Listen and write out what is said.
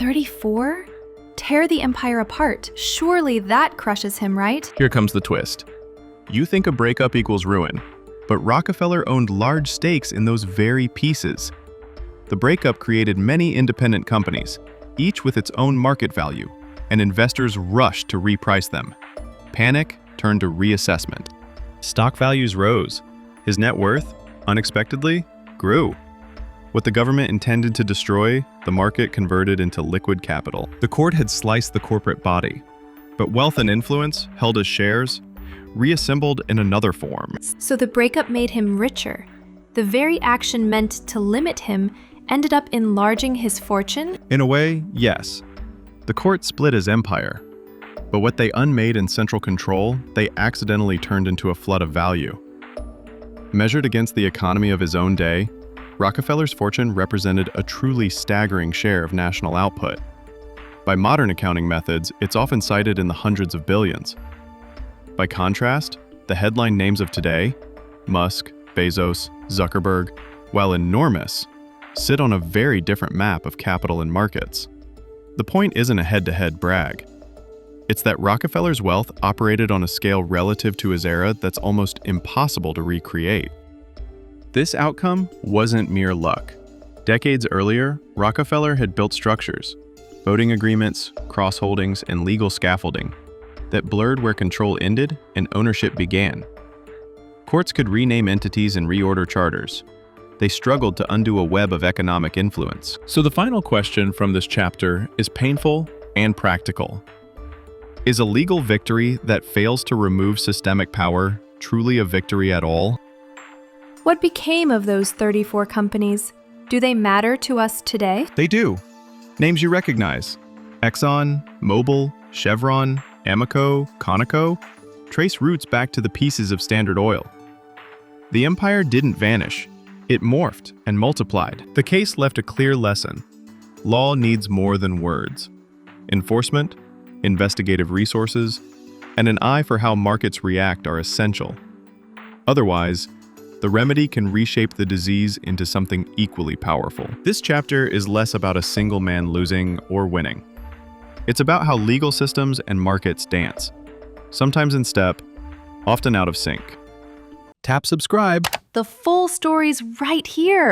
34? Tear the empire apart. Surely that crushes him, right? Here comes the twist. You think a breakup equals ruin, but Rockefeller owned large stakes in those very pieces. The breakup created many independent companies, each with its own market value, and investors rushed to reprice them. Panic turned to reassessment. Stock values rose. His net worth, unexpectedly, grew. What the government intended to destroy, the market converted into liquid capital. The court had sliced the corporate body, but wealth and influence, held as shares, reassembled in another form. So the breakup made him richer. The very action meant to limit him ended up enlarging his fortune? In a way, yes. The court split his empire, but what they unmade in central control, they accidentally turned into a flood of value. Measured against the economy of his own day, Rockefeller's fortune represented a truly staggering share of national output. By modern accounting methods, it's often cited in the hundreds of billions. By contrast, the headline names of today, Musk, Bezos, Zuckerberg, while enormous, sit on a very different map of capital and markets. The point isn't a head-to-head brag. It's that Rockefeller's wealth operated on a scale relative to his era that's almost impossible to recreate. This outcome wasn't mere luck. Decades earlier, Rockefeller had built structures, voting agreements, cross-holdings, and legal scaffolding that blurred where control ended and ownership began. Courts could rename entities and reorder charters. They struggled to undo a web of economic influence. So the final question from this chapter is painful and practical. Is a legal victory that fails to remove systemic power truly a victory at all? What became of those 34 companies? Do they matter to us today? They do. Names you recognize: Exxon, Mobil, Chevron, Amoco, Conoco, trace roots back to the pieces of Standard Oil. The empire didn't vanish. It morphed and multiplied. The case left a clear lesson. Law needs more than words. Enforcement, investigative resources, and an eye for how markets react are essential. Otherwise, the remedy can reshape the disease into something equally powerful. This chapter is less about a single man losing or winning. It's about how legal systems and markets dance, sometimes in step, often out of sync. Tap subscribe. The full story's right here.